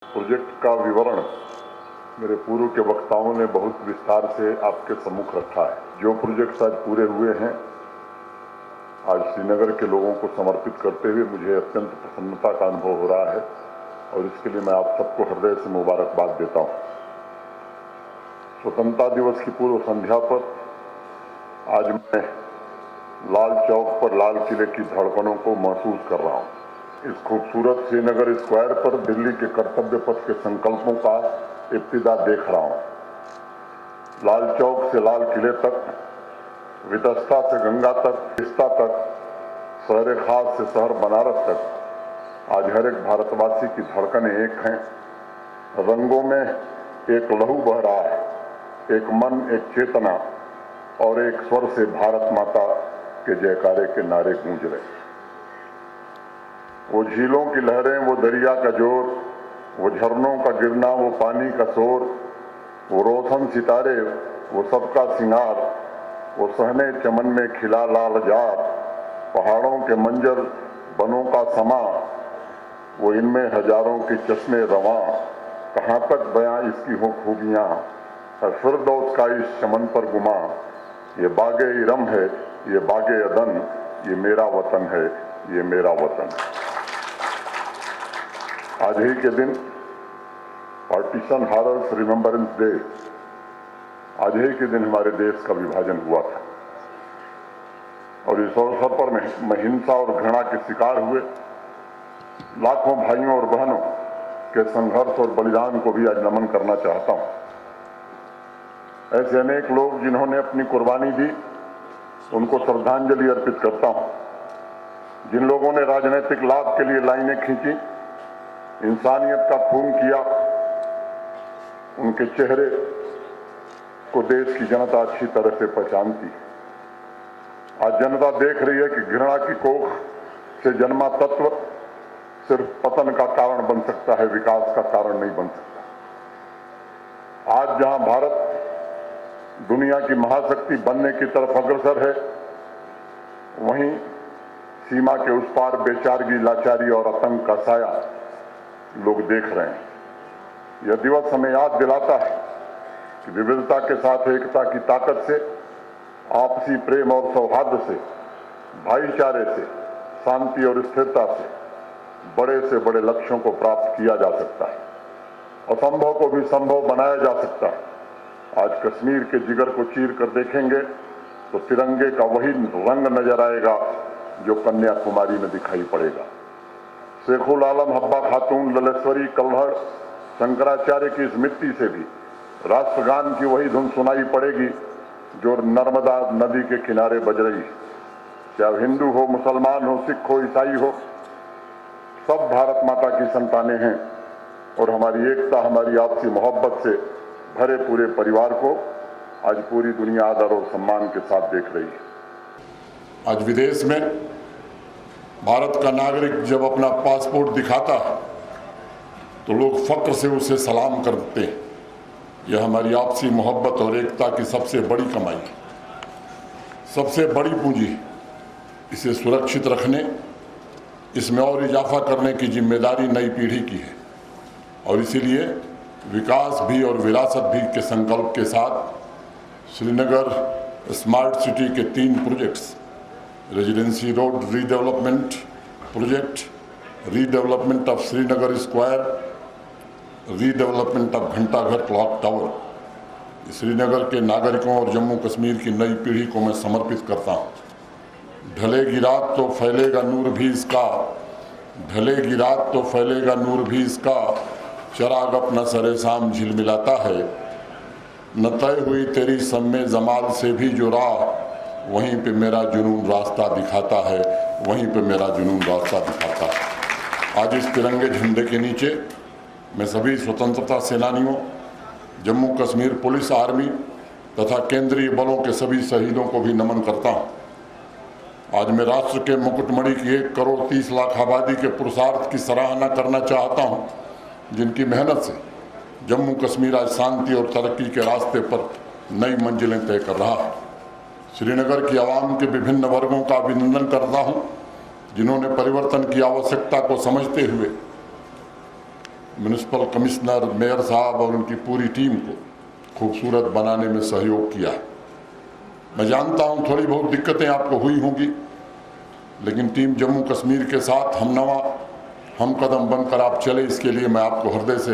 Project का विवरण मेरे पूर्व के वक्ताओं ने बहुत विस्तार से आपके सम्मुख रखा है। जो प्रोजेक्ट्स आज पूरे हुए हैं, आज श्रीनगर के लोगों को समर्पित करते हुए मुझे अत्यंत प्रसन्नता का अनुभव हो रहा है और इसके लिए मैं आप सबको हृदय से मुबारकबाद देता हूं। स्वतंत्रता दिवस की पूर्व संध्या पर आज मैं लाल चौक पर लाल किले की धड़कनों को महसूस कर रहा हूं। इस खूबसूरत श्रीनगर स्क्वायर पर दिल्ली के कर्तव्य पथ के संकल्पों का इब्तिदा देख रहा हूं। लाल चौक से लाल किले तक, वितस्ता से गंगा तक, तिस्ता तक, शहर खास से शहर बनारस तक आज हर एक भारतवासी की धड़कनें एक हैं। रंगों में एक लहू बह रहा है, एक मन, एक चेतना और एक स्वर से भारत माता के जयकारे के नारे गूंज रहे। वो झीलों की लहरें, वो दरिया का जोर, वो झरनों का गिरना, वो पानी का शोर, वो रोशन सितारे, वो सबका सिंगार, वो सहने चमन में खिला लाल जार, पहाड़ों के मंजर, बनों का समा, वो इनमें हजारों के चश्मे रवां, कहाँ तक बयां इसकी हो खूबियां, फिरदौस का इस चमन पर गुमा, ये बागे इरम है, ये बागे अदन, ये मेरा वतन है, ये मेरा वतन। आज ही के दिन पार्टीशन हॉरर्स रिमेम्बरेंस डे, आज ही के दिन हमारे देश का विभाजन हुआ था और इस अवसर पर मैं हिंसा और घृणा के शिकार हुए लाखों भाइयों और बहनों के संघर्ष और बलिदान को भी आज नमन करना चाहता हूं। ऐसे अनेक लोग जिन्होंने अपनी कुर्बानी दी, उनको श्रद्धांजलि अर्पित करता हूं। जिन लोगों ने राजनीतिक लाभ के लिए लाइनें खींची, इंसानियत का खून किया, उनके चेहरे को देश की जनता अच्छी तरह से पहचानती। आज जनता देख रही है कि घृणा की कोख से जन्मा तत्व सिर्फ पतन का कारण बन सकता है, विकास का कारण नहीं बन सकता। आज जहां भारत दुनिया की महाशक्ति बनने की तरफ अग्रसर है, वहीं सीमा के उस पार बेचारगी, लाचारी और आतंक का साया लोग देख रहे हैं। यह दिवस हमें याद दिलाता है कि विविधता के साथ एकता की ताकत से, आपसी प्रेम और सौहार्द से, भाईचारे से, शांति और स्थिरता से बड़े लक्ष्यों को प्राप्त किया जा सकता है। असंभव को भी संभव बनाया जा सकता है। आज कश्मीर के जिगर को चीर कर देखेंगे तो तिरंगे का वही रंग नजर आएगा जो कन्याकुमारी में दिखाई पड़ेगा। शेखुल आलम, हब्बा खातून, ललेश्वरी, कल्हड़, शंकराचार्य की इस मिट्टी से भी राष्ट्रगान की वही धुन सुनाई पड़ेगी जो नर्मदा नदी के किनारे बज रही है। चाहे हिंदू हो, मुसलमान हो, सिख हो, ईसाई हो, सब भारत माता की संतानें हैं और हमारी एकता, हमारी आपसी मोहब्बत से भरे पूरे परिवार को आज पूरी दुनिया आदर और सम्मान के साथ देख रही है। आज विदेश में भारत का नागरिक जब अपना पासपोर्ट दिखाता है तो लोग फक्र से उसे सलाम करते हैं। यह हमारी आपसी मोहब्बत और एकता की सबसे बड़ी कमाई है, सबसे बड़ी पूंजी है। इसे सुरक्षित रखने, इसमें और इजाफा करने की जिम्मेदारी नई पीढ़ी की है और इसीलिए विकास भी और विरासत भी के संकल्प के साथ श्रीनगर स्मार्ट सिटी के 3 projects, residency road redevelopment project, redevelopment of Srinagar square, redevelopment of Ghantaghar clock tower, Srinagar के नागरिकों और जम्मू कश्मीर की नई पीढ़ी को मैं समर्पित करता हूँ। ढलेगी रात तो फैलेगा नूर भी इसका, ढलेगी रात तो फैलेगा नूर भी इसका, चराग अपना सरे शाम झिलमिलाता है, न तय हुई तेरी सम्मे जमाल से भी जो राह, वहीं पे मेरा जुनून रास्ता दिखाता है, वहीं पे मेरा जुनून रास्ता दिखाता है। आज इस तिरंगे झंडे के नीचे मैं सभी स्वतंत्रता सेनानियों, जम्मू कश्मीर पुलिस, आर्मी तथा केंद्रीय बलों के सभी शहीदों को भी नमन करता हूँ। आज मैं राष्ट्र के मुकुटमणि की 1 करोड़ 30 लाख आबादी के पुरुषार्थ की सराहना करना चाहता हूँ, जिनकी मेहनत से जम्मू कश्मीर आज शांति और तरक्की के रास्ते पर नई मंजिलें तय कर रहा है। श्रीनगर की आवाम के विभिन्न वर्गों का अभिनंदन करता हूं, जिन्होंने परिवर्तन की आवश्यकता को समझते हुए म्यूनिसिपल कमिश्नर, मेयर साहब और उनकी पूरी टीम को खूबसूरत बनाने में सहयोग किया है। मैं जानता हूं थोड़ी बहुत दिक्कतें आपको हुई होंगी, लेकिन टीम जम्मू कश्मीर के साथ हम कदम बनकर आप चले, इसके लिए मैं आपको हृदय से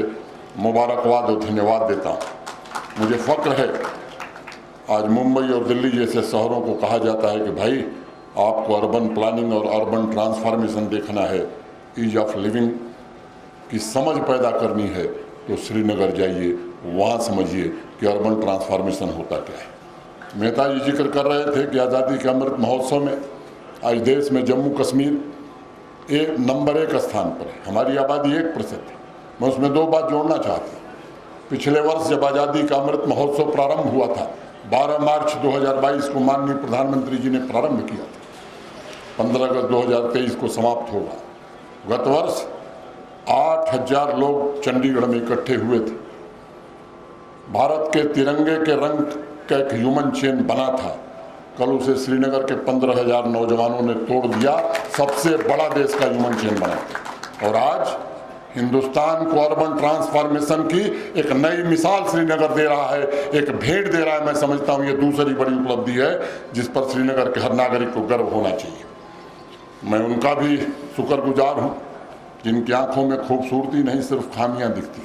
मुबारकबाद और धन्यवाद देता हूं। मुझे फ़ख्र है आज मुंबई और दिल्ली जैसे शहरों को कहा जाता है कि भाई आपको अर्बन प्लानिंग और अर्बन ट्रांसफॉर्मेशन देखना है, ईज ऑफ लिविंग की समझ पैदा करनी है तो श्रीनगर जाइए, वहाँ समझिए कि अर्बन ट्रांसफॉर्मेशन होता क्या है। मेहता जी जिक्र कर रहे थे कि आज़ादी के अमृत महोत्सव में आज देश में जम्मू कश्मीर नंबर 1 स्थान पर है। हमारी आबादी 1% है। मैं उसमें 2 बात जोड़ना चाहता हूँ। पिछले वर्ष जब आज़ादी का अमृत महोत्सव प्रारंभ हुआ था, 12 मार्च 2022 को माननीय प्रधानमंत्री जी ने प्रारंभ किया था, 15 अगस्त 2023 को समाप्त होगा। गत वर्ष 8,000 लोग चंडीगढ़ में इकट्ठे हुए थे। भारत के तिरंगे के रंग का एक ह्यूमन चेन बना था, कल उसे श्रीनगर के 15,000 नौजवानों ने तोड़ दिया। सबसे बड़ा देश का ह्यूमन चेन बना था। और आज हिंदुस्तान को अर्बन ट्रांसफॉर्मेशन की एक नई मिसाल श्रीनगर दे रहा है, एक भेंट दे रहा है। मैं समझता हूँ ये दूसरी बड़ी उपलब्धि है जिस पर श्रीनगर के हर नागरिक को गर्व होना चाहिए। मैं उनका भी शुक्रगुजार हूँ जिनकी आंखों में खूबसूरती नहीं सिर्फ खामियां दिखती,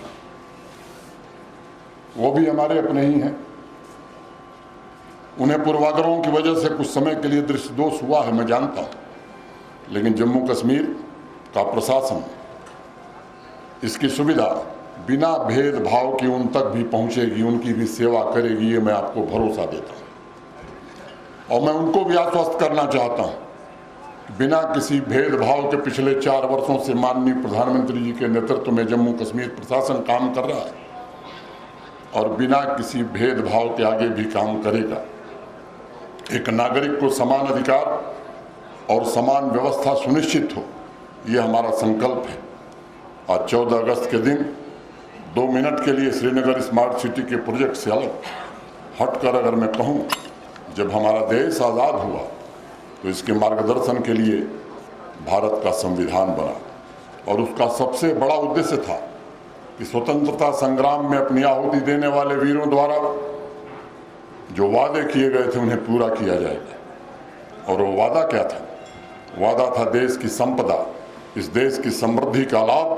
वो भी हमारे अपने ही हैं। उन्हें पूर्वाग्रहों की वजह से कुछ समय के लिए दृष्टि दोष हुआ है, मैं जानता हूँ, लेकिन जम्मू कश्मीर का प्रशासन इसकी सुविधा बिना भेदभाव के उन तक भी पहुँचेगी, उनकी भी सेवा करेगी, ये मैं आपको भरोसा देता हूँ। और मैं उनको भी आश्वस्त करना चाहता हूँ, बिना किसी भेदभाव के पिछले 4 वर्षों से माननीय प्रधानमंत्री जी के नेतृत्व में जम्मू कश्मीर प्रशासन काम कर रहा है और बिना किसी भेदभाव के आगे भी काम करेगा। एक नागरिक को समान अधिकार और समान व्यवस्था सुनिश्चित हो, ये हमारा संकल्प है। आज 14 अगस्त के दिन 2 मिनट के लिए श्रीनगर स्मार्ट सिटी के प्रोजेक्ट से अलग हटकर अगर मैं कहूँ, जब हमारा देश आज़ाद हुआ तो इसके मार्गदर्शन के लिए भारत का संविधान बना और उसका सबसे बड़ा उद्देश्य था कि स्वतंत्रता संग्राम में अपनी आहुति देने वाले वीरों द्वारा जो वादे किए गए थे उन्हें पूरा किया जाएगा। और वो वादा क्या था? वादा था देश की संपदा, इस देश की समृद्धि का लाभ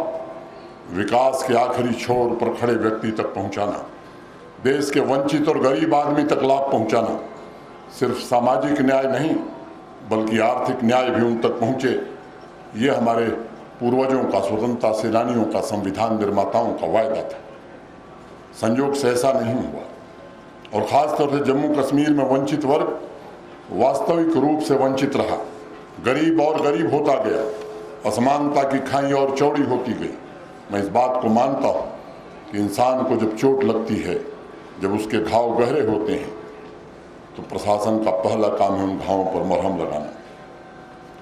विकास के आखिरी छोर पर खड़े व्यक्ति तक पहुंचाना, देश के वंचित और गरीब आदमी तक लाभ पहुंचाना। सिर्फ सामाजिक न्याय नहीं बल्कि आर्थिक न्याय भी उन तक पहुंचे, ये हमारे पूर्वजों का, स्वतंत्रता सेनानियों का, संविधान निर्माताओं का वायदा था। संयोग से ऐसा नहीं हुआ और ख़ासतौर से जम्मू कश्मीर में वंचित वर्ग वास्तविक रूप से वंचित रहा। गरीब और गरीब होता गया, असमानता की खाई और चौड़ी होती गई। मैं इस बात को मानता हूँ कि इंसान को जब चोट लगती है, जब उसके घाव गहरे होते हैं, तो प्रशासन का पहला काम है उन घावों पर मरहम लगाना।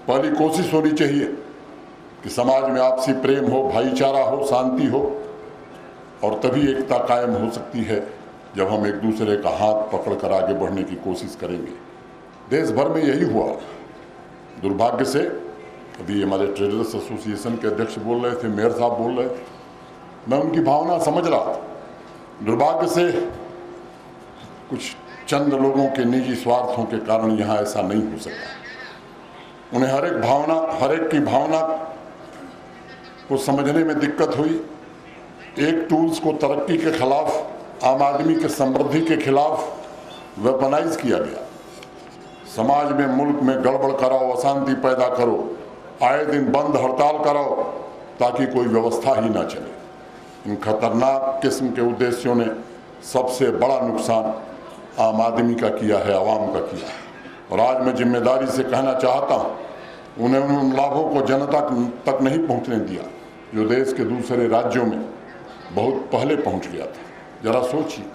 पहली कोशिश होनी चाहिए कि समाज में आपसी प्रेम हो, भाईचारा हो, शांति हो, और तभी एकता कायम हो सकती है जब हम एक दूसरे का हाथ पकड़कर आगे बढ़ने की कोशिश करेंगे। देश भर में यही हुआ। दुर्भाग्य से अभी हमारे ट्रेडर्स एसोसिएशन के अध्यक्ष बोल रहे थे, मेयर साहब बोल रहे थे, मैं उनकी भावना समझ रहा था। दुर्भाग्य से कुछ चंद लोगों के निजी स्वार्थों के कारण यहाँ ऐसा नहीं हो सका। उन्हें हर एक की भावना को समझने में दिक्कत हुई। एक टूल्स को तरक्की के खिलाफ, आम आदमी के समृद्धि के खिलाफ वेपनाइज किया गया। समाज में, मुल्क में गड़बड़ कराओ, अशांति पैदा करो, आए दिन बंद हड़ताल कराओ ताकि कोई व्यवस्था ही ना चले। इन खतरनाक किस्म के उद्देश्यों ने सबसे बड़ा नुकसान आम आदमी का किया है, आवाम का किया है। और आज मैं जिम्मेदारी से कहना चाहता हूँ, उन्हें उन लाभों को जनता तक नहीं पहुँचने दिया जो देश के दूसरे राज्यों में बहुत पहले पहुँच गया था। जरा सोचिए,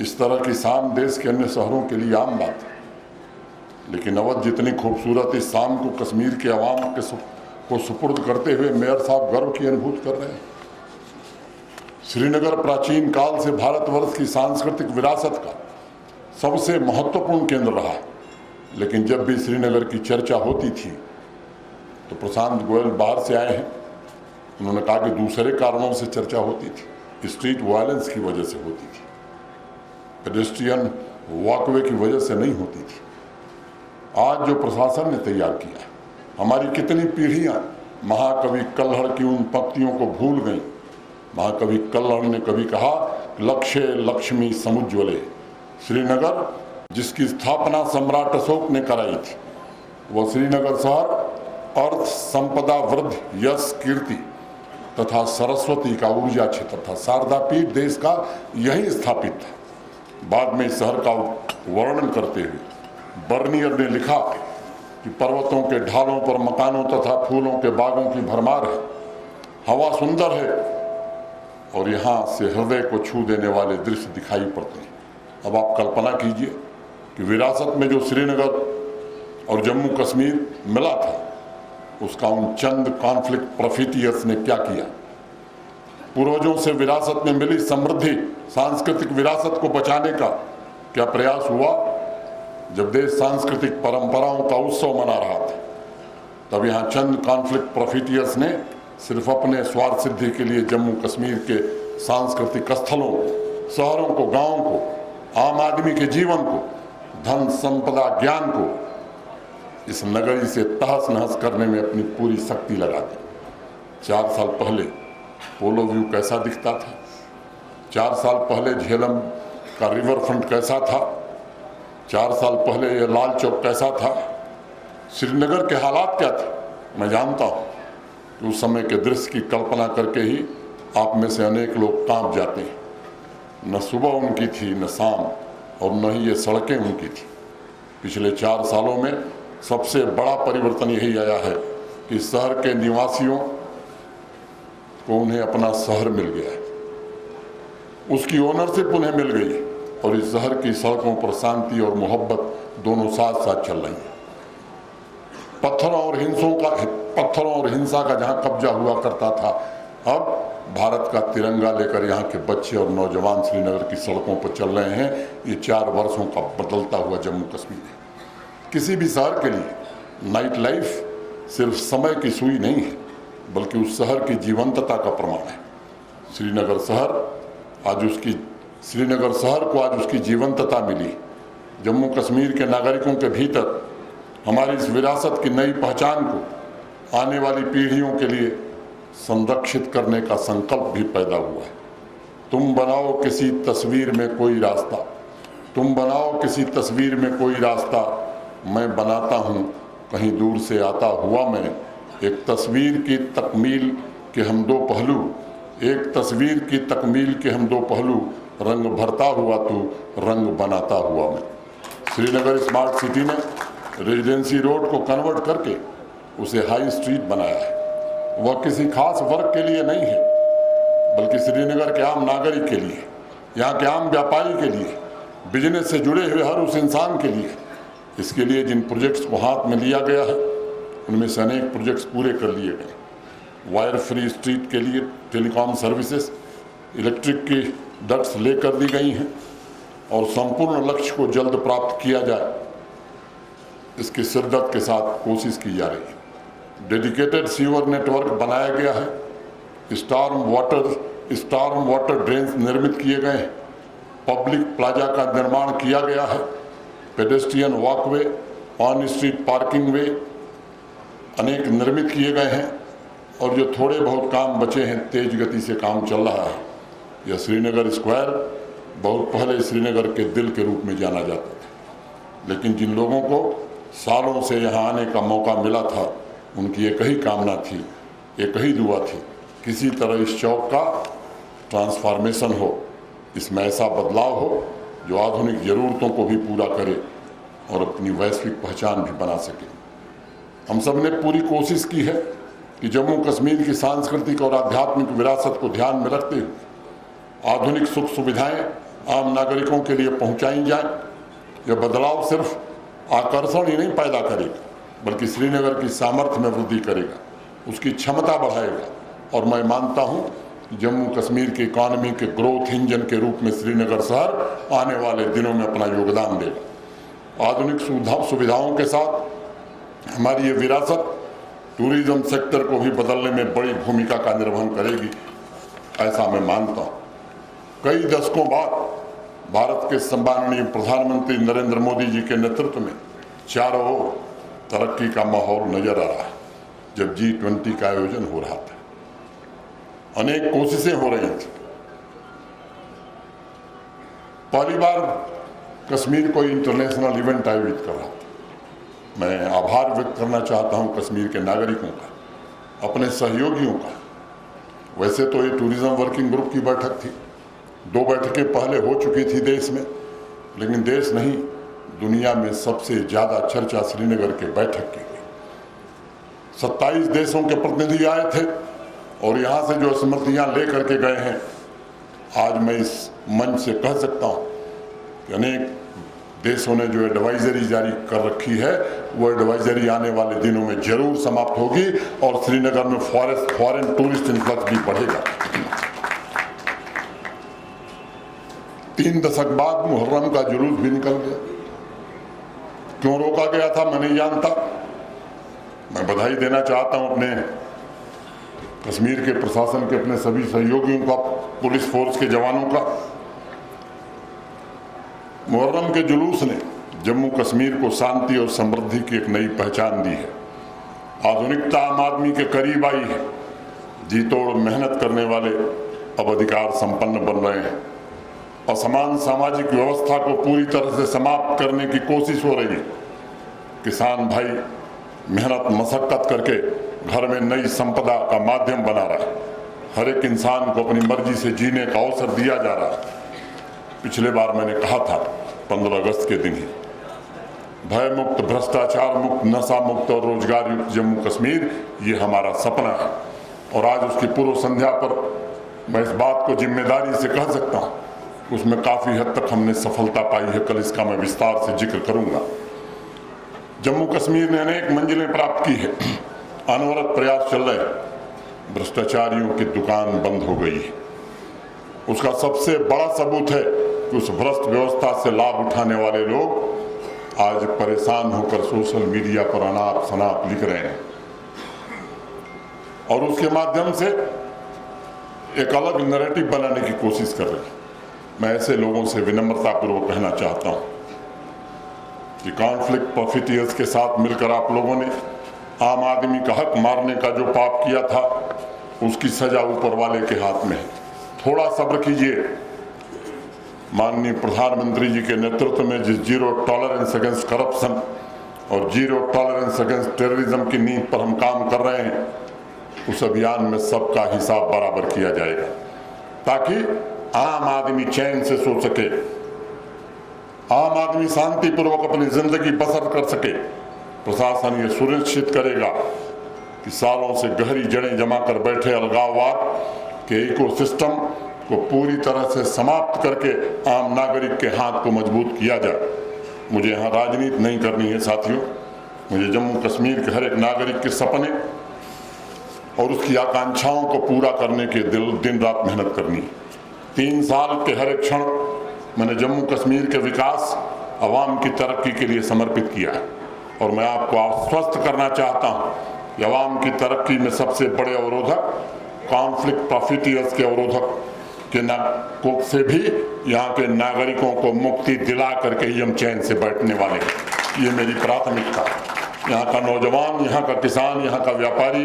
इस तरह की शाम देश के अन्य शहरों के लिए आम बात है, लेकिन अवध जितनी खूबसूरत इस शाम को कश्मीर के अवाम को सुपुर्द करते हुए मेयर साहब गर्व की अनुभूति कर रहे हैं। श्रीनगर प्राचीन काल से भारतवर्ष की सांस्कृतिक विरासत का सबसे महत्वपूर्ण केंद्र रहा है, लेकिन जब भी श्रीनगर की चर्चा होती थी तो प्रशांत गोयल बाहर से आए हैं, उन्होंने कहा कि दूसरे कारणों से चर्चा होती थी, स्ट्रीट वायलेंस की वजह से होती थी, पेडेस्ट्रियन वॉकवे की वजह से नहीं होती थी। आज जो प्रशासन ने तैयार किया, हमारी कितनी पीढ़ियां महाकवि कल्हड़ की उन पंक्तियों को भूल गई। महाकवि कल्हड़ ने कभी कहा, लक्ष्य लक्ष्मी समुज्ज्वले। श्रीनगर जिसकी स्थापना सम्राट अशोक ने कराई थी, वह श्रीनगर शहर अर्थ संपदा वृद्ध यश कीर्ति तथा सरस्वती का ऊर्जा क्षेत्र था। शारदा पीठ देश का यही स्थापित था। बाद में इस शहर का वर्णन करते हुए बर्नियर ने लिखा कि पर्वतों के ढालों पर मकानों तथा फूलों के बागों की भरमार है, हवा सुंदर है और यहाँ से हृदय को छू देने वाले दृश्य दिखाई पड़ते हैं। अब आप कल्पना कीजिए कि विरासत में जो श्रीनगर और जम्मू कश्मीर मिला था, उसका उन चंद कॉन्फ्लिक्ट प्रोफिटियर्स ने क्या किया। पूर्वजों से विरासत में मिली समृद्धि सांस्कृतिक विरासत को बचाने का क्या प्रयास हुआ। जब देश सांस्कृतिक परंपराओं का उत्सव मना रहा था, तब यहाँ चंद कॉन्फ्लिक्ट प्रोफिटियर्स ने सिर्फ अपने स्वार्थ सिद्धि के लिए जम्मू कश्मीर के सांस्कृतिक स्थलों, शहरों को, गांवों को, आम आदमी के जीवन को, धन संपदा ज्ञान को इस नगरी से तहस नहस करने में अपनी पूरी शक्ति लगा दी। 4 साल पहले पोलो व्यू कैसा दिखता था, 4 साल पहले झेलम का रिवर फ्रंट कैसा था, 4 साल पहले ये लाल चौक कैसा था, श्रीनगर के हालात क्या थे। मैं जानता हूँ कि उस समय के दृश्य की कल्पना करके ही आप में से अनेक लोग कांप जाते हैं। न सुबह उनकी थी, न शाम, और न ही ये सड़कें उनकी थी। पिछले 4 सालों में सबसे बड़ा परिवर्तन यही आया है कि शहर के निवासियों को उन्हें अपना शहर मिल गया है, उसकी ओनरशिप उन्हें मिल गई और इस शहर की सड़कों पर शांति और मोहब्बत दोनों साथ साथ चल रही हैं। पत्थरों और हिंसा का जहां कब्जा हुआ करता था, अब भारत का तिरंगा लेकर यहाँ के बच्चे और नौजवान श्रीनगर की सड़कों पर चल रहे हैं। ये 4 वर्षों का बदलता हुआ जम्मू कश्मीर है। किसी भी शहर के लिए नाइट लाइफ सिर्फ समय की सुई नहीं है, बल्कि उस शहर की जीवंतता का प्रमाण है। श्रीनगर शहर को आज उसकी जीवंतता मिली। जम्मू कश्मीर के नागरिकों के भीतर हमारी इस विरासत की नई पहचान को आने वाली पीढ़ियों के लिए संरक्षित करने का संकल्प भी पैदा हुआ है। तुम बनाओ किसी तस्वीर में कोई रास्ता, तुम बनाओ किसी तस्वीर में कोई रास्ता, मैं बनाता हूँ कहीं दूर से आता हुआ मैं। एक तस्वीर की तकमील के हम 2 पहलू, एक तस्वीर की तकमील के हम 2 पहलू, रंग भरता हुआ तू, रंग बनाता हुआ मैं। श्रीनगर स्मार्ट सिटी ने रेजिडेंसी रोड को कन्वर्ट करके उसे हाई स्ट्रीट बनाया है। वह किसी खास वर्ग के लिए नहीं है, बल्कि श्रीनगर के आम नागरिक के लिए, यहाँ के आम व्यापारी के लिए, बिजनेस से जुड़े हुए हर उस इंसान के लिए। इसके लिए जिन प्रोजेक्ट्स को हाथ में लिया गया है, उनमें से अनेक प्रोजेक्ट्स पूरे कर लिए गए। वायर फ्री स्ट्रीट के लिए टेलीकॉम सर्विसेज, इलेक्ट्रिक की डक्ट्स ले कर दी गई हैं और संपूर्ण लक्ष्य को जल्द प्राप्त किया जाए, इसकी शिद्दत के साथ कोशिश की जा रही है। डेडिकेटेड सीवर नेटवर्क बनाया गया है, स्टॉर्म वाटर ड्रेन्स निर्मित किए गए हैं, पब्लिक प्लाजा का निर्माण किया गया है, pedestrian walkway, on street parking वे अनेक निर्मित किए गए हैं और जो थोड़े बहुत काम बचे हैं, तेज गति से काम चल रहा है। यह श्रीनगर स्क्वायर बहुत पहले श्रीनगर के दिल के रूप में जाना जाता था, लेकिन जिन लोगों को सालों से यहाँ आने का मौका मिला था, उनकी एक ही कामना थी, एक ही दुआ थी, किसी तरह इस चौक का ट्रांसफॉर्मेशन हो, इसमें ऐसा बदलाव हो जो आधुनिक ज़रूरतों को भी पूरा करे और अपनी वैश्विक पहचान भी बना सके। हम सब ने पूरी कोशिश की है कि जम्मू कश्मीर की सांस्कृतिक और आध्यात्मिक विरासत को ध्यान में रखते हुए आधुनिक सुख सुविधाएं आम नागरिकों के लिए पहुंचाई जाएं। यह बदलाव सिर्फ आकर्षण ही नहीं पैदा करेगा, बल्कि श्रीनगर की सामर्थ्य में वृद्धि करेगा, उसकी क्षमता बढ़ाएगा और मैं मानता हूँ जम्मू कश्मीर की इकॉनमी के ग्रोथ इंजन के रूप में श्रीनगर शहर आने वाले दिनों में अपना योगदान देगा। आधुनिक सुविधाओं के साथ हमारी ये विरासत टूरिज्म सेक्टर को भी बदलने में बड़ी भूमिका का निर्वहन करेगी, ऐसा मैं मानता हूँ। कई दशकों बाद भारत के सम्माननीय प्रधानमंत्री नरेंद्र मोदी जी के नेतृत्व में चारों ओर तरक्की का माहौल नजर आ रहा है। जब G20 का आयोजन हो रहा था, अनेक कोशिशें हो रही थी। पहली बार कश्मीर कोई इंटरनेशनल इवेंट आयोजित कर रहा था। मैं आभार व्यक्त करना चाहता हूं कश्मीर के नागरिकों का, अपने सहयोगियों का। वैसे तो ये टूरिज्म वर्किंग ग्रुप की बैठक थी, 2 बैठकें पहले हो चुकी थी देश में, लेकिन देश नहीं, दुनिया में सबसे ज्यादा चर्चा श्रीनगर के बैठक की गई। 27 देशों के प्रतिनिधि आए थे और यहां से जो स्मृतियां लेकर के गए हैं, आज मैं इस मंच से कह सकता हूं कि अनेक देशों ने जो एडवाइजरी जारी कर रखी है, वो एडवाइजरी आने वाले दिनों में जरूर समाप्त होगी और श्रीनगर में फॉरेन टूरिस्ट इन्फ्लक्स भी बढ़ेगा। 3 दशक बाद मुहर्रम का जुलूस भी निकल गया। क्यों रोका गया था मैं नहीं जानता। मैं बधाई देना चाहता हूं अपने कश्मीर के प्रशासन के, अपने सभी सहयोगियों का, पुलिस फोर्स के जवानों का। मुहर्रम के जुलूस ने जम्मू कश्मीर को शांति और समृद्धि की एक नई पहचान दी है। आधुनिकता आम आदमी के करीब आई है। जी तोड़ मेहनत करने वाले अब अधिकार संपन्न बन रहे हैं। असमान सामाजिक व्यवस्था को पूरी तरह से समाप्त करने की कोशिश हो रही है। किसान भाई मेहनत मशक्कत करके घर में नई संपदा का माध्यम बना रहा है। हर एक इंसान को अपनी मर्जी से जीने का अवसर दिया जा रहा है। पिछले बार मैंने कहा था 15 अगस्त के दिन ही, भय मुक्त, भ्रष्टाचार मुक्त, नशा मुक्त और रोजगार युक्त जम्मू कश्मीर, ये हमारा सपना है। और आज उसकी पूर्व संध्या पर मैं इस बात को जिम्मेदारी से कह सकता हूँ, उसमें काफी हद तक हमने सफलता पाई है। कल इसका मैं विस्तार से जिक्र करूंगा। जम्मू कश्मीर ने अनेक मंजिलें प्राप्त की है। अनवरत प्रयास चल रहे हैं। भ्रष्टाचारियों की दुकान बंद हो गई है। उसका सबसे बड़ा सबूत है कि उस भ्रष्ट व्यवस्था से लाभ उठाने वाले लोग आज परेशान होकर सोशल मीडिया पर अनाप शनाप लिख रहे हैं और उसके माध्यम से एक अलग नैरेटिव बनाने की कोशिश कर रहे हैं। मैं ऐसे लोगों से विनम्रतापूर्वक कहना चाहता हूं कि कॉन्फ्लिक्ट प्रॉफिटियर्स के साथ मिलकर आप लोगों ने आम आदमी का हक मारने का जो पाप किया था, उसकी सजा ऊपर वाले के हाथ में है। थोड़ा सब्र कीजिए। माननीय प्रधानमंत्री जी के नेतृत्व में जिस जीरो टॉलरेंस अगेंस्ट करप्शन और जीरो टॉलरेंस अगेंस्ट टेररिज्म की नींव पर हम काम कर रहे हैं, उस अभियान में सबका हिसाब बराबर किया जाएगा, ताकि आम आदमी चैन से सो सके, आम आदमी शांतिपूर्वक अपनी जिंदगी बसर कर सके। प्रशासन ये सुनिश्चित करेगा कि सालों से गहरी जड़ें जमा कर बैठे अलगाववाद के इकोसिस्टम को पूरी तरह से समाप्त करके आम नागरिक के हाथ को मजबूत किया जाए। मुझे यहाँ राजनीति नहीं करनी है साथियों। मुझे जम्मू कश्मीर के हर एक नागरिक के सपने और उसकी आकांक्षाओं को पूरा करने के दिन रात मेहनत करनी है। 3 साल के हर एक क्षण मैंने जम्मू कश्मीर के विकास, अवाम की तरक्की के लिए समर्पित किया है और मैं आपको आश्वस्त करना चाहता हूं कि अवाम की तरक्की में सबसे बड़े अवरोधक कॉन्फ्लिक्ट प्रॉफिटियर्स के अवरोधक के से भी यहाँ के नागरिकों को मुक्ति दिला करके ही हम चैन से बैठने वाले हैं। ये मेरी प्राथमिकता है। यहाँ का नौजवान, यहाँ का किसान, यहाँ का व्यापारी,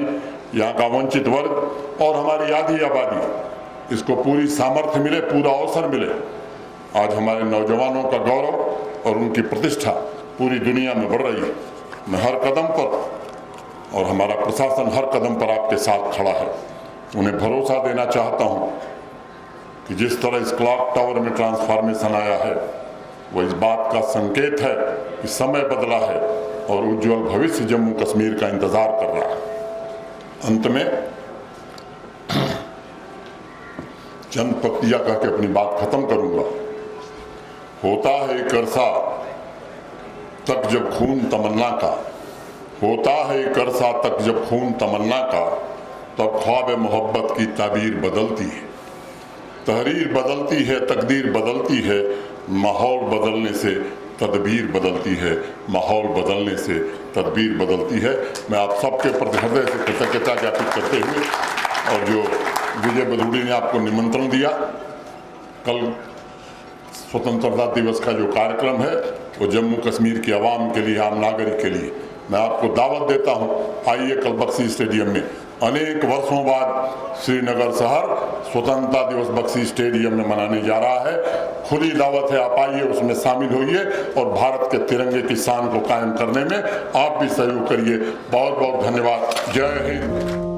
यहाँ का वंचित वर्ग और हमारी आधी आबादी, इसको पूरी सामर्थ्य मिले, पूरा अवसर मिले। आज हमारे नौजवानों का गौरव और उनकी प्रतिष्ठा पूरी दुनिया में बढ़ रही है। मैं हर कदम पर और हमारा प्रशासन हर कदम पर आपके साथ खड़ा है। उन्हें भरोसा देना चाहता हूं कि जिस तरह इस क्लॉक टावर में ट्रांसफॉर्मेशन आया है, वो इस बात का संकेत है कि समय बदला है और उज्जवल भविष्य जम्मू कश्मीर का इंतजार कर रहा है। अंत में चंद पक्तिया कह के अपनी बात खत्म करूंगा। होता है एक अरसा तक जब खून तमन्ना का, होता है एक अरसा तक जब खून तमन्ना का, तब ख्वाब मोहब्बत की ताबीर बदलती है। तहरीर बदलती है, तकदीर बदलती है, माहौल बदलने से तदबीर बदलती है, माहौल बदलने से तदबीर बदलती है। मैं आप सबके प्रति हृदय से कृतज्ञता ज्ञापित करते हुए, और जो विजय बदूड़ी ने आपको निमंत्रण दिया, कल स्वतंत्रता दिवस का जो कार्यक्रम है वो जम्मू कश्मीर की आवाम के लिए, आम नागरिक के लिए मैं आपको दावत देता हूं, आइए कल बक्सी स्टेडियम में। अनेक वर्षों बाद श्रीनगर शहर स्वतंत्रता दिवस बक्सी स्टेडियम में मनाने जा रहा है। खुली दावत है, आप आइए, उसमें शामिल होइए और भारत के तिरंगे की शान को कायम करने में आप भी सहयोग करिए। बहुत बहुत धन्यवाद। जय हिंद।